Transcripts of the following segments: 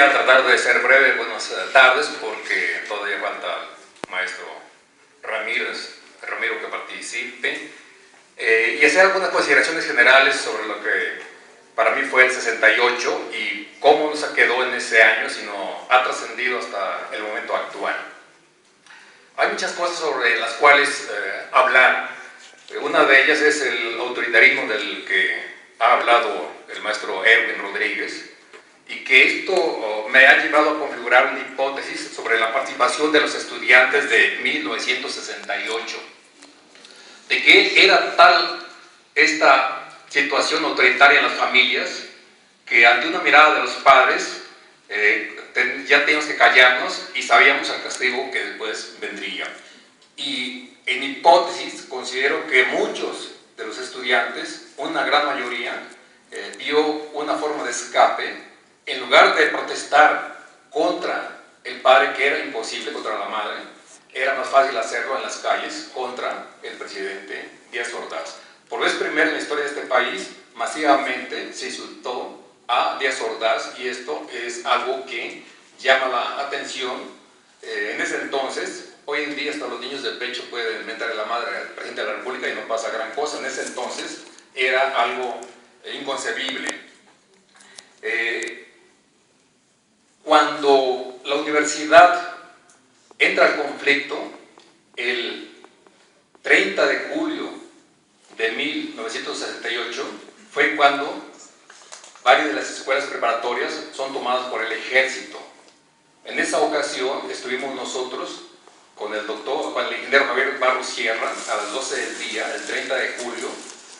a tratar de ser breve. Buenas tardes, porque todavía falta el maestro Ramiro que participe, y hacer algunas consideraciones generales sobre lo que para mí fue el 68 y cómo no se quedó en ese año, sino ha trascendido hasta el momento actual. Hay muchas cosas sobre las cuales hablar. Una de ellas es el autoritarismo del que ha hablado el maestro Erwin Rodríguez, y que esto me ha llevado a configurar una hipótesis sobre la participación de los estudiantes de 1968. De que era tal esta situación autoritaria en las familias que ante una mirada de los padres ya teníamos que callarnos y sabíamos el castigo que después vendría. Y en hipótesis considero que muchos de los estudiantes, una gran mayoría, vio una forma de escape. En lugar de protestar contra el padre, que era imposible, contra la madre, era más fácil hacerlo en las calles contra el presidente Díaz Ordaz. Por vez primera en la historia de este país, masivamente se insultó a Díaz Ordaz, y esto es algo que llama la atención. En ese entonces, hoy en día hasta los niños de pecho pueden mentar a la madre al presidente de la República y no pasa gran cosa. En ese entonces era algo inconcebible. Cuando la universidad entra al conflicto, el 30 de julio de 1968, fue cuando varias de las escuelas preparatorias son tomadas por el ejército. En esa ocasión estuvimos nosotros con el ingeniero Javier Barros Sierra a las 12 del día, el 30 de julio,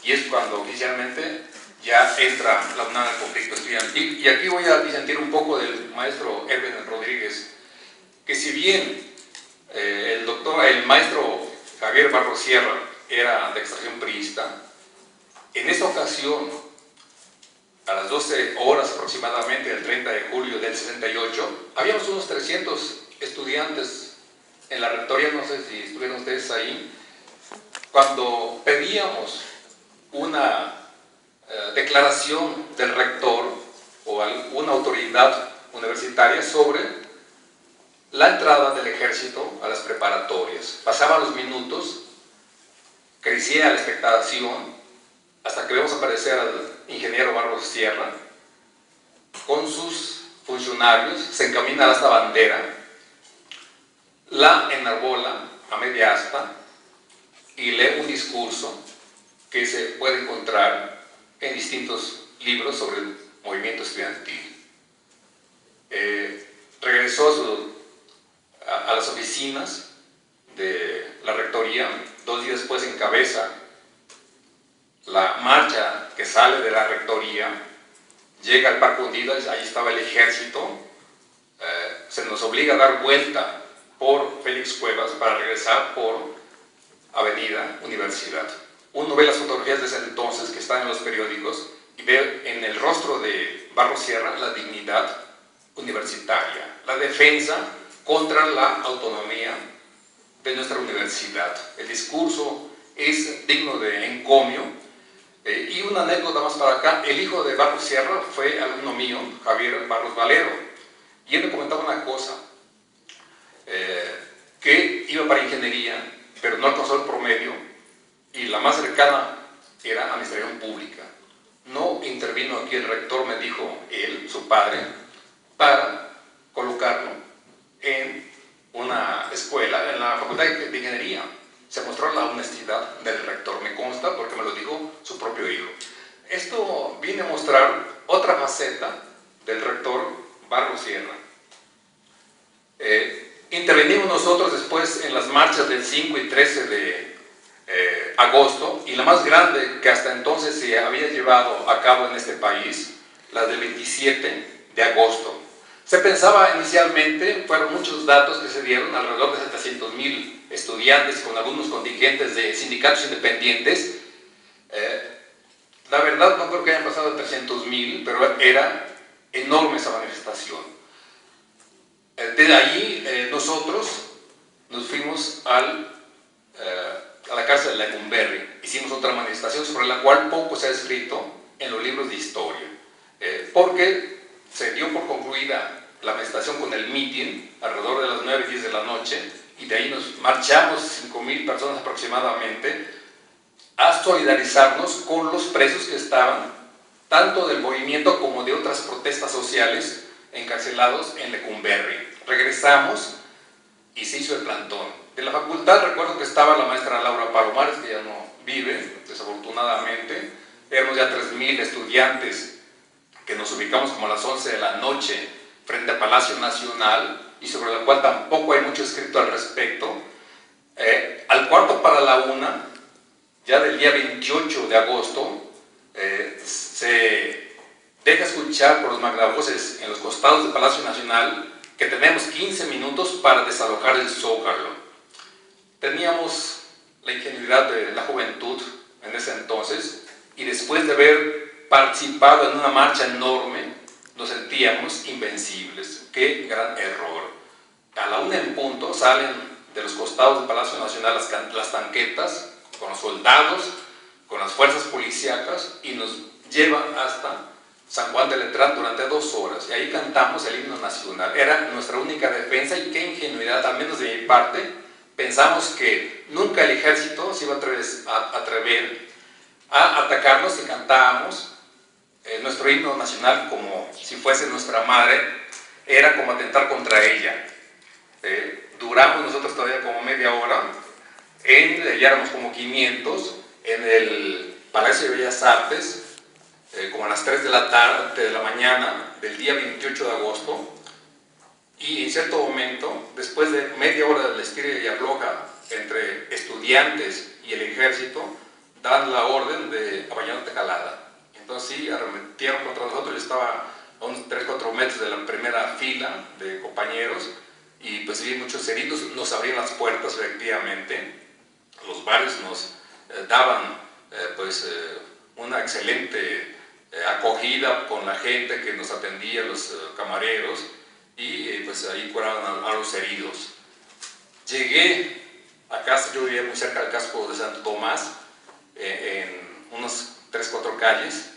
y es cuando oficialmente ya entra la UNAM al conflicto estudiantil. Y aquí voy a disentir un poco del maestro Erwin Rodríguez, que si bien el maestro Javier Barros Sierra era de extracción priista, en esta ocasión, a las 12 horas aproximadamente del 30 de julio del 68, habíamos unos 300 estudiantes en la rectoría, no sé si estuvieron ustedes ahí, cuando pedíamos una declaración del rector o alguna autoridad universitaria sobre la entrada del ejército a las preparatorias. Pasaban los minutos, crecía la expectación, hasta que vemos aparecer al ingeniero Barros Sierra con sus funcionarios, se encamina a esta bandera, la enarbola a media asta y lee un discurso que se puede encontrar en distintos libros sobre el movimiento estudiantil. Regresó a las oficinas de la rectoría. 2 días después encabeza la marcha que sale de la rectoría, llega al Parque Hundidas, ahí estaba el ejército. Se nos obliga a dar vuelta por Félix Cuevas para regresar por Avenida Universidad. Uno ve las fotografías de ese entonces que están en los periódicos y ve en el rostro de Barros Sierra la dignidad universitaria, la defensa contra la autonomía de nuestra universidad. El discurso es digno de encomio. Y una anécdota más para acá: el hijo de Barros Sierra fue alumno mío, Javier Barros Valero, y él me comentaba una cosa, que iba para ingeniería, pero no alcanzó el promedio, y la más cercana era administración pública. No intervino aquí el rector, me dijo él, su padre, para colocarlo en una escuela, en la Facultad de Ingeniería. Se mostró la honestidad del rector, me consta, porque me lo dijo su propio hijo. Esto viene a mostrar otra faceta del rector Barros Sierra. Intervenimos nosotros después en las marchas del 5 y 13 de agosto, y la más grande que hasta entonces se había llevado a cabo en este país, la del 27 de agosto. Se pensaba inicialmente, fueron muchos datos que se dieron, alrededor de 700,000 estudiantes con algunos contingentes de sindicatos independientes. La verdad no creo que hayan pasado de 300,000, pero era enorme esa manifestación. Desde ahí nosotros nos fuimos a la cárcel de Lecumberri. Hicimos otra manifestación sobre la cual poco se ha escrito en los libros de historia, porque se dio por concluida la manifestación con el meeting alrededor de las 9 y 10 de la noche, y de ahí nos marchamos 5,000 personas aproximadamente a solidarizarnos con los presos que estaban, tanto del movimiento como de otras protestas sociales, encarcelados en Lecumberri. Regresamos y se hizo el plantón. De la facultad recuerdo que estaba la maestra Laura Palomares, que ya no vive, desafortunadamente. Éramos ya 3,000 estudiantes que nos ubicamos como a las 11 de la noche frente al Palacio Nacional, y sobre la cual tampoco hay mucho escrito al respecto. Al cuarto para la 1, ya del día 28 de agosto, se deja escuchar por los magnavoces en los costados del Palacio Nacional que tenemos 15 minutos para desalojar el Zócalo. Teníamos la ingenuidad de la juventud en ese entonces, y después de haber participado en una marcha enorme, nos sentíamos invencibles. ¡Qué gran error! A la 1 en punto salen de los costados del Palacio Nacional las tanquetas con los soldados, con las fuerzas policíacas, y nos llevan hasta San Juan de Letrán durante 2 horas, y ahí cantamos el himno nacional. Era nuestra única defensa, y qué ingenuidad, al menos de mi parte. Pensamos que nunca el ejército se iba a atrever a atacarnos, y cantábamos nuestro himno nacional como si fuese nuestra madre. Era como atentar contra ella. Duramos nosotros todavía como media hora, ya éramos como 500, en el Palacio de Bellas Artes, como a las 3 de la tarde, de la mañana del día 28 de agosto, y en cierto momento, después de media hora de estira y afloja entre estudiantes y el ejército, dan la orden de Abellano Jalada. Entonces sí, arremetieron contra nosotros. Yo estaba a unos 3-4 metros de la primera fila de compañeros, y pues vi muchos heridos. Nos abrían las puertas, efectivamente. Los bares nos daban una excelente acogida con la gente que nos atendía, los camareros, y pues ahí curaban a los heridos. Llegué a casa, yo vivía muy cerca del casco de Santo Tomás, en unas 3-4 calles,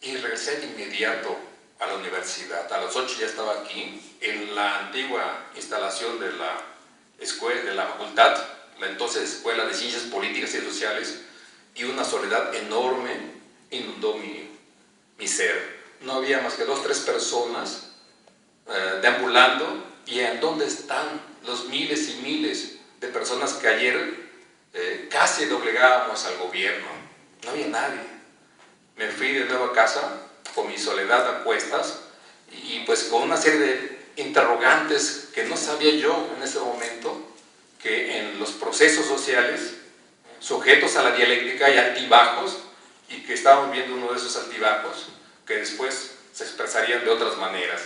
y regresé de inmediato a la universidad. A las 8 ya estaba aquí, en la antigua instalación de la escuela, de la facultad, la entonces Escuela de Ciencias Políticas y Sociales, y una soledad enorme inundó mi ser. No había más que 2-3 personas deambulando, y en dónde están los miles y miles de personas que ayer casi doblegábamos al gobierno. No había nadie. Me fui de nuevo a casa con mi soledad a cuestas, y pues con una serie de interrogantes que no sabía yo en ese momento, que en los procesos sociales, sujetos a la dialéctica, hay altibajos, y que estábamos viendo uno de esos altibajos que después se expresarían de otras maneras.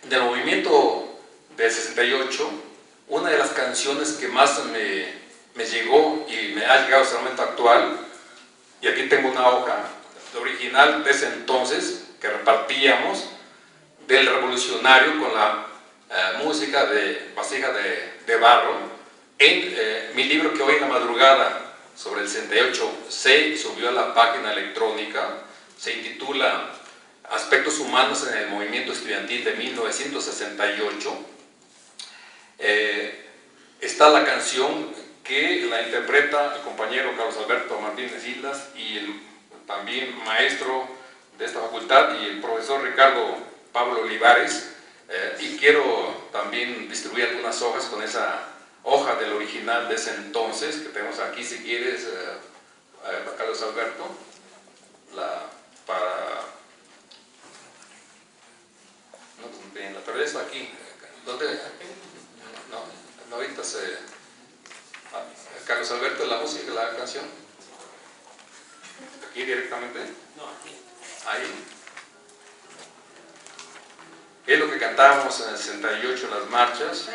Del movimiento del 68, una de las canciones que más me llegó y me ha llegado hasta el momento actual, y aquí tengo una hoja original de ese entonces que repartíamos, del revolucionario, con la música de Vasija de Barro, en mi libro que hoy en la madrugada sobre el 68 se subió a la página electrónica. Se intitula Aspectos humanos en el movimiento estudiantil de 1968. Está la canción que la interpreta el compañero Carlos Alberto Martínez Islas, y el también maestro de esta facultad, y el profesor Ricardo Pablo Olivares, y quiero también distribuir algunas hojas con esa hoja del original de ese entonces, que tenemos aquí, si quieres, Carlos Alberto, pero eso aquí, ¿dónde? No, ahorita Carlos Alberto, la música de la canción, aquí directamente, no, aquí, ahí, es lo que cantábamos en el 68 en las marchas.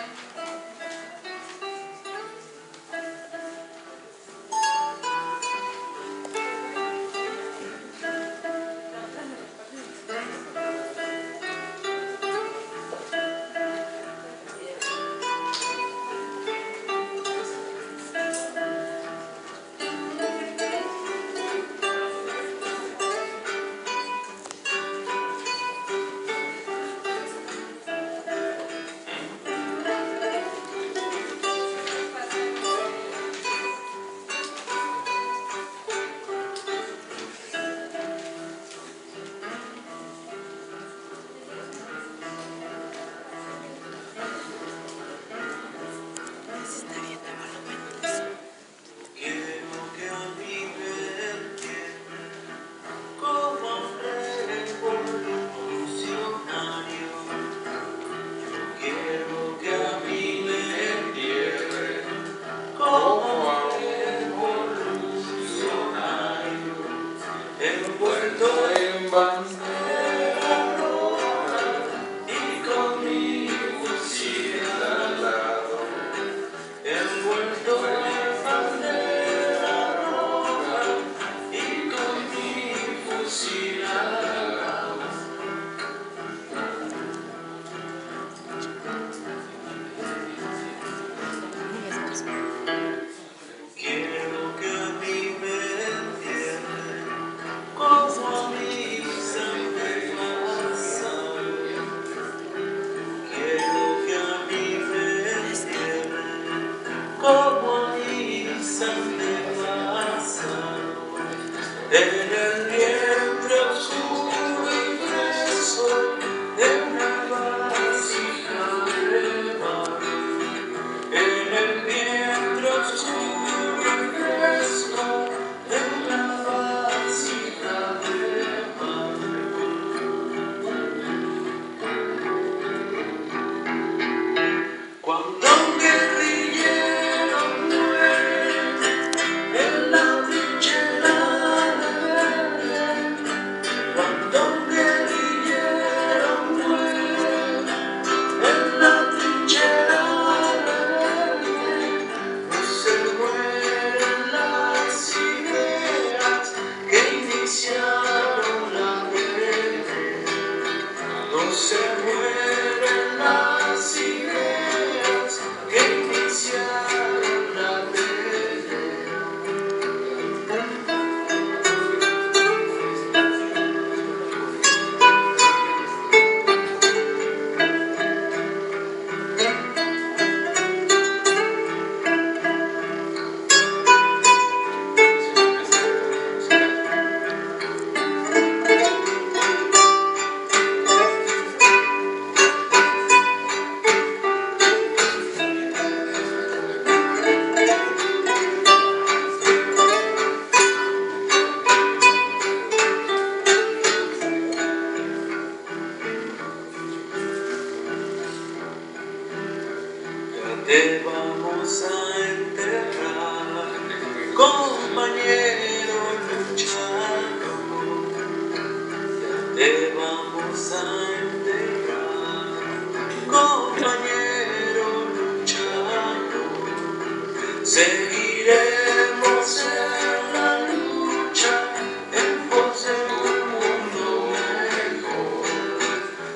te vamos a enterrar, compañero luchador, te vamos a enterrar, compañero luchador, seguiremos en la lucha en pos de un mundo mejor,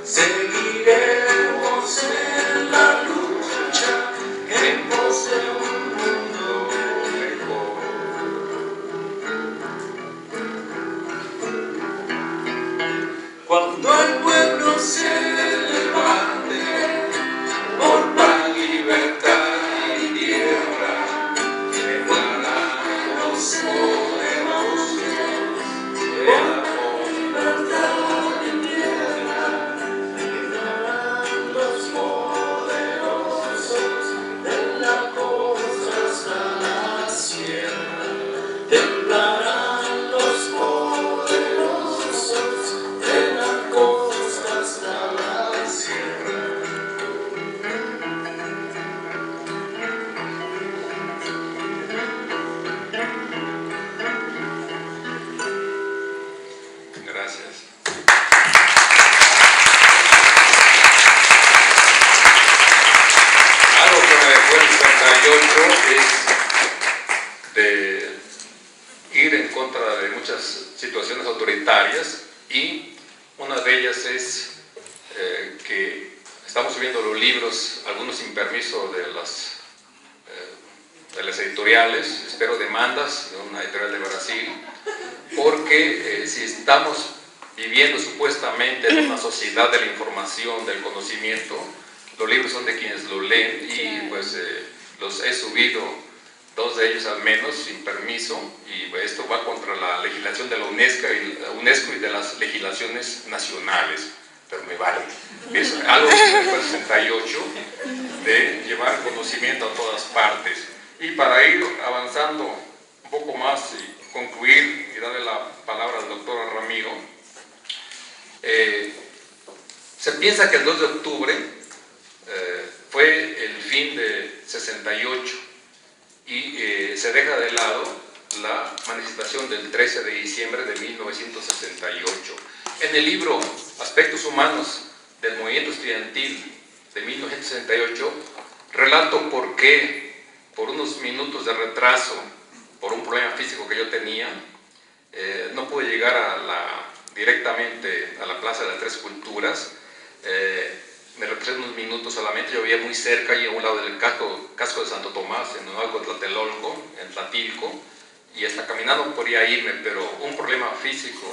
seguiremos en la lucha en pos de un mundo mejor. Cuando el pueblo se levante por paz, libertad y tierra, temblarán los poderosos de la libertad y tierra, temblarán los poderosos de la costa hasta la sierra, temblarán los poderosos de la costa hasta la sierra. Gracias. Algo que me dejó el 58 es de ir en contra de muchas situaciones autoritarias, y una de ellas es que estamos subiendo los libros, algunos sin permiso de las editoriales. Espero demandas de una editorial de Brasil, porque si estamos viviendo supuestamente en una sociedad de la información, del conocimiento, los libros son de quienes los leen, y pues los he subido, 2 de ellos al menos, sin permiso, y esto va contra la legislación de la UNESCO y de las legislaciones nacionales, pero me vale. Es algo que se fue el 68, de llevar conocimiento a todas partes. Y para ir avanzando un poco más y concluir y darle la palabra al doctor Ramiro, se piensa que el 2 de octubre fue el fin de 68, y se deja de lado la manifestación del 13 de diciembre de 1968. En el libro Aspectos Humanos del Movimiento Estudiantil de 1968, relato por qué, por unos minutos de retraso, por un problema físico que yo tenía, no pude llegar directamente a la Plaza de las Tres Culturas. Me retrasé unos minutos solamente. Yo vivía muy cerca, y a un lado del casco de Santo Tomás, en Nuevo Tlatelolco, en Tlatilco, y hasta caminando podía irme, pero un problema físico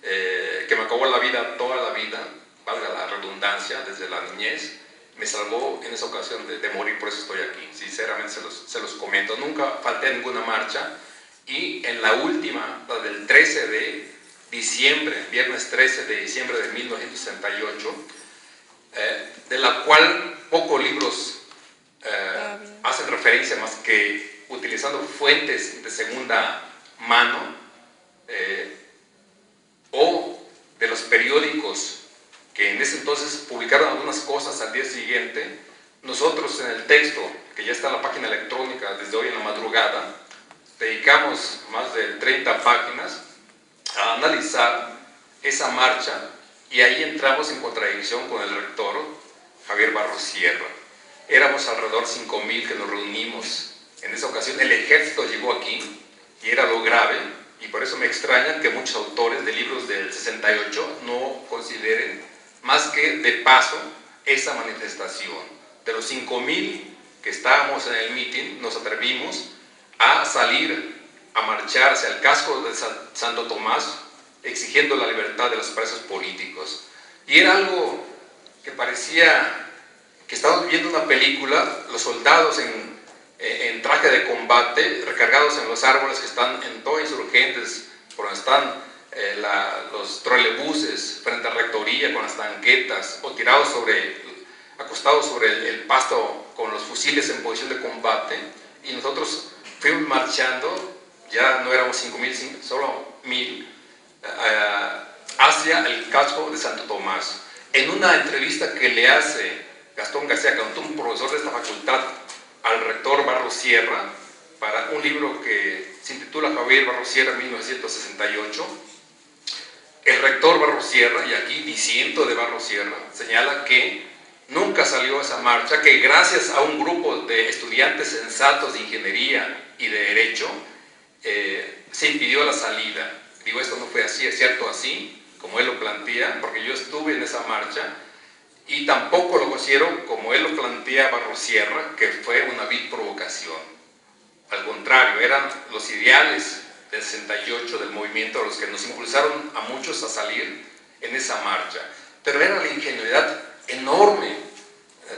que me acabó la vida, toda la vida, valga la redundancia, desde la niñez, me salvó en esa ocasión de morir. Por eso estoy aquí, sinceramente se los comento. Nunca falté a ninguna marcha, y en la última, la del 13 de diciembre, viernes 13 de diciembre de 1968, de la cual pocos libros hacen referencia, más que utilizando fuentes de segunda mano, o de los periódicos que en ese entonces publicaron algunas cosas al día siguiente. Nosotros, en el texto que ya está en la página electrónica desde hoy en la madrugada, dedicamos más de 30 páginas a analizar esa marcha, y ahí entramos en contradicción con el rector Javier Barros Sierra. Éramos alrededor de 5,000 que nos reunimos. En esa ocasión el ejército llegó aquí, y era lo grave, y por eso me extraña que muchos autores de libros del 68 no consideren más que de paso esa manifestación. De los 5,000 que estábamos en el mitin, nos atrevimos a salir a marchar hacia el casco de Santo Tomás, exigiendo la libertad de los presos políticos. Y era algo que parecía que estábamos viendo una película, los soldados en traje de combate, recargados en los árboles que están en todo Insurgentes, por donde están los trolebuses frente a la rectoría con las tanquetas, o tirados acostados sobre el pasto con los fusiles en posición de combate. Y nosotros fuimos marchando, ya no éramos 5,000, solo 1,000, hacia el casco de Santo Tomás. En una entrevista que le hace Gastón García Cantú, un profesor de esta facultad, al rector Barros Sierra para un libro que se intitula Javier Barros Sierra 1968. El rector Barros Sierra, y aquí diciendo de Barros Sierra, señala que nunca salió esa marcha, que gracias a un grupo de estudiantes sensatos de ingeniería y de derecho se impidió la salida. Digo, esto no fue así, es cierto así, como él lo plantea, porque yo estuve en esa marcha, y tampoco lo considero, como él lo plantea Barros Sierra, que fue una vil provocación. Al contrario, eran los ideales del 68 del movimiento los que nos impulsaron a muchos a salir en esa marcha. Pero era la ingenuidad enorme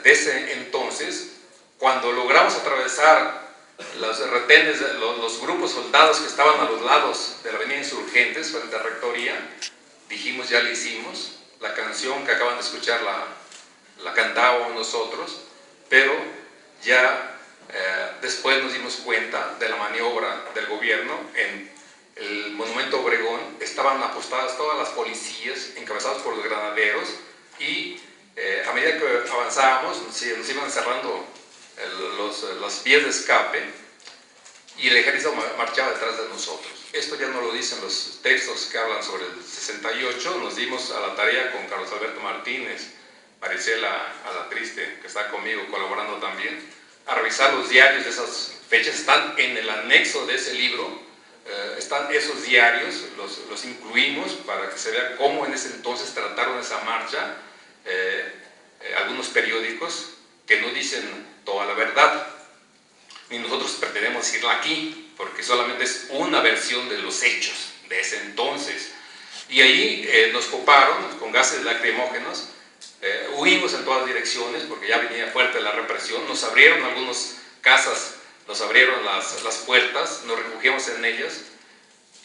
de ese entonces, cuando logramos atravesar los retenes, los grupos soldados que estaban a los lados de la avenida Insurgentes frente a Rectoría. Dijimos, ya lo hicimos. La canción que acaban de escuchar la cantábamos nosotros, pero ya después nos dimos cuenta de la maniobra del gobierno. En el Monumento Obregón estaban apostadas todas las policías encabezadas por los granaderos, y a medida que avanzábamos nos iban cerrando las vías de escape, y el ejército marchaba detrás de nosotros. Esto ya no lo dicen los textos que hablan sobre el 68. Nos dimos a la tarea con Carlos Alberto Martínez, Marisela Alatriste, que está conmigo colaborando también, a revisar los diarios de esas fechas. Están en el anexo de ese libro, están esos diarios, los incluimos para que se vea cómo en ese entonces trataron esa marcha. Algunos periódicos que no dicen toda la verdad, ni nosotros pretendemos decirla aquí, porque solamente es una versión de los hechos de ese entonces. Y ahí nos coparon con gases lacrimógenos, huimos en todas direcciones porque ya venía fuerte la represión, nos abrieron algunas casas, nos abrieron las puertas, nos refugiamos en ellas,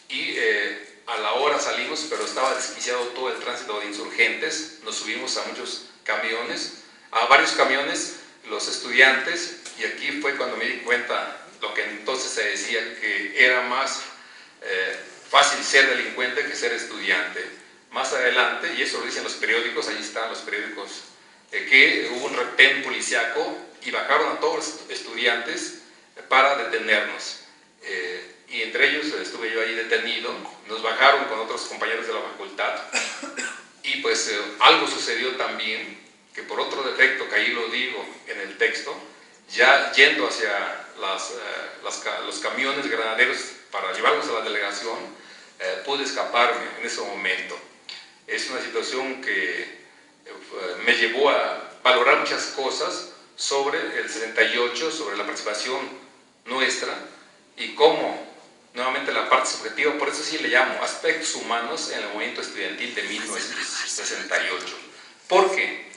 y a la hora salimos, pero estaba desquiciado todo el tránsito de insurgentes. Nos subimos a muchos camiones, a varios camiones, los estudiantes, y aquí fue cuando me di cuenta lo que entonces se decía, que era más fácil ser delincuente que ser estudiante. Más adelante, y eso lo dicen los periódicos, ahí están los periódicos, que hubo un retén policiaco y bajaron a todos los estudiantes para detenernos. Y entre ellos estuve yo ahí detenido, nos bajaron con otros compañeros de la facultad, y pues algo sucedió también, que por otro defecto que ahí lo digo en el texto, ya yendo hacia los camiones granaderos para llevarlos a la delegación, pude escaparme en ese momento. Es una situación que me llevó a valorar muchas cosas sobre el 68, sobre la participación nuestra, y cómo nuevamente la parte subjetiva, por eso sí le llamo aspectos humanos en el movimiento estudiantil de 1968, porque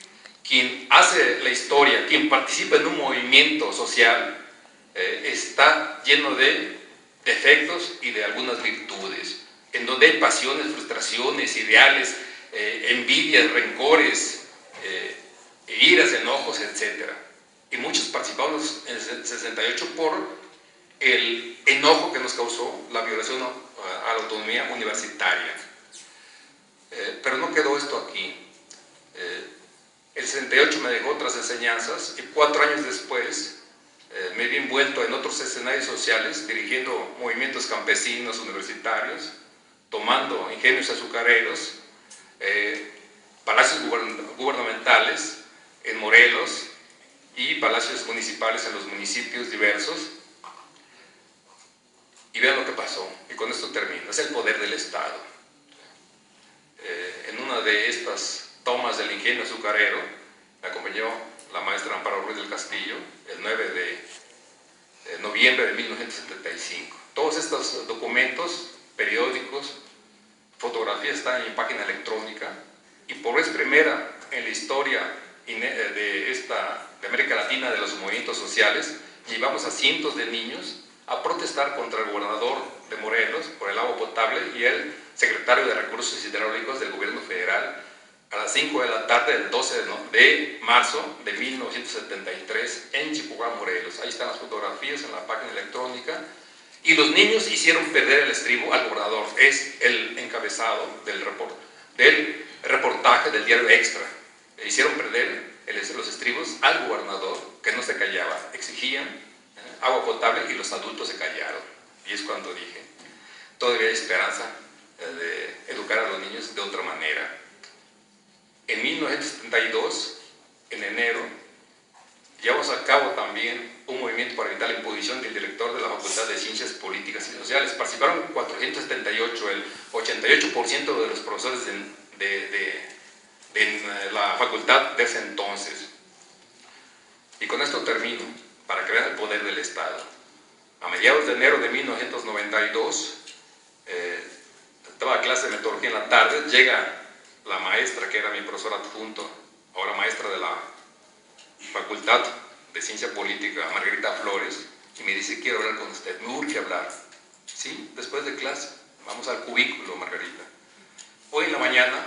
quien hace la historia, quien participa en un movimiento social, está lleno de defectos y de algunas virtudes, en donde hay pasiones, frustraciones, ideales, envidias, rencores, iras, enojos, etc. Y muchos participamos en el 68 por el enojo que nos causó la violación a la autonomía universitaria. Pero no quedó esto aquí. El 68 me dejó otras enseñanzas, y 4 años después me vi envuelto en otros escenarios sociales, dirigiendo movimientos campesinos universitarios, tomando ingenios azucareros, palacios gubernamentales en Morelos y palacios municipales en los municipios diversos. Y vean lo que pasó, y con esto termino. Es el poder del Estado. En una de estas tomas del ingenio azucarero me acompañó la maestra Amparo Ruiz del Castillo el 9 de noviembre de 1975. Todos estos documentos, periódicos, fotografías están en mi página electrónica, y por vez primera en la historia de América Latina de los movimientos sociales, llevamos a cientos de niños a protestar contra el gobernador de Morelos por el agua potable y el secretario de Recursos Hidráulicos del gobierno federal, a las 5 de la tarde del 12 de marzo de 1973 en Chihuahua, Morelos. Ahí están las fotografías en la página electrónica. Y los niños hicieron perder el estribo al gobernador. Es el encabezado del reportaje del diario Extra. Le hicieron perder los estribos al gobernador, que no se callaba, exigían agua potable y los adultos se callaron. Y es cuando dije, todavía hay esperanza de educar a los niños de otra manera. En 1972, en enero, llevamos a cabo también un movimiento para evitar la imposición del director de la Facultad de Ciencias Políticas y Sociales. Participaron 478, el 88% de los profesores de la facultad de ese entonces. Y con esto termino, para que vean el poder del Estado. A mediados de enero de 1992, estaba clase de metodología en la tarde, llega la maestra, que era mi profesor adjunto, ahora maestra de la Facultad de Ciencia Política, Margarita Flores, y me dice, quiero hablar con usted, me urge hablar. Sí, después de clase, vamos al cubículo, Margarita. Hoy en la mañana,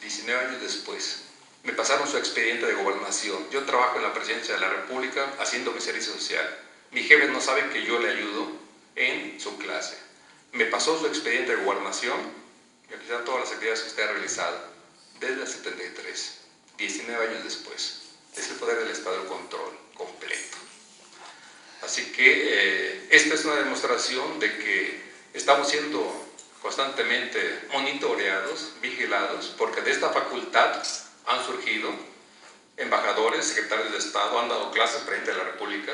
19 años después, me pasaron su expediente de gobernación. Yo trabajo en la Presidencia de la República haciendo mi servicio social. Mi jefe no sabe que yo le ayudo en su clase. Me pasó su expediente de gobernación, y aquí están todas las actividades que usted ha realizado, desde el 73, 19 años después. Es el poder del Estado, el control completo. Así que esta es una demostración de que estamos siendo constantemente monitoreados, vigilados, porque de esta facultad han surgido embajadores, secretarios de Estado, han dado clases presidente de la República,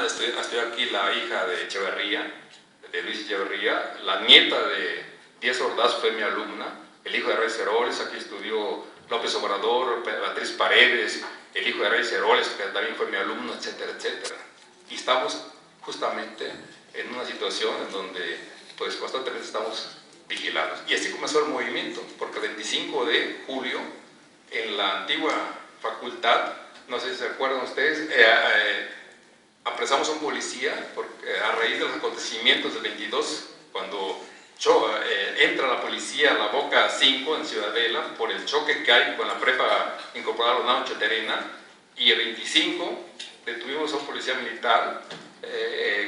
estoy aquí la hija de Echeverría, de Luis Echeverría, la nieta de Díaz Ordaz fue mi alumna, el hijo de Reyes Heroles, aquí estudió López Obrador, Beatriz Paredes, el hijo de Reyes Heroles, que también fue mi alumno, etcétera, etcétera. Y estamos justamente en una situación en donde pues constantemente estamos vigilados. Y así comenzó el movimiento, porque el 25 de julio, en la antigua facultad, no sé si se acuerdan ustedes, apresamos a un policía porque, a raíz de los acontecimientos del 22, cuando entra la policía a la Boca 5 en Ciudadela por el choque que hay con la prepa incorporada a la UNAM Choterena, y el 25 detuvimos a un policía militar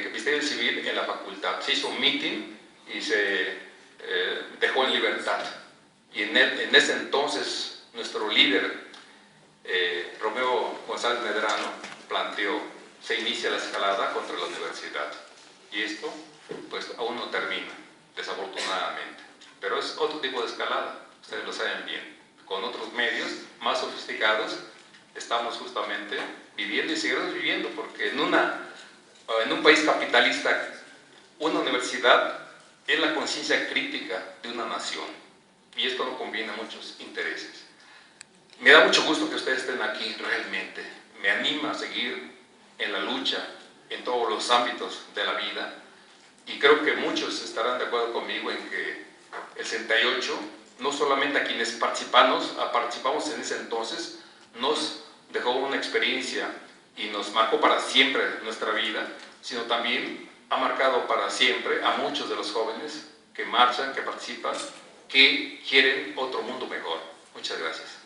Ministerio Civil en la facultad. Se hizo un meeting y se dejó en libertad. Y en ese entonces nuestro líder, Romeo González Medrano, planteó, se inicia la escalada contra la universidad. Y esto pues aún no termina, desafortunadamente. Pero es otro tipo de escalada, ustedes lo saben bien. Con otros medios más sofisticados estamos justamente viviendo y seguiremos viviendo, porque en un país capitalista, una universidad es la conciencia crítica de una nación, y esto no conviene a muchos intereses. Me da mucho gusto que ustedes estén aquí, realmente. Me anima a seguir en la lucha en todos los ámbitos de la vida, y creo que muchos estarán de acuerdo conmigo en que el 68, no solamente a quienes participamos en ese entonces, nos dejó una experiencia y nos marcó para siempre nuestra vida, sino también ha marcado para siempre a muchos de los jóvenes que marchan, que participan, que quieren otro mundo mejor. Muchas gracias.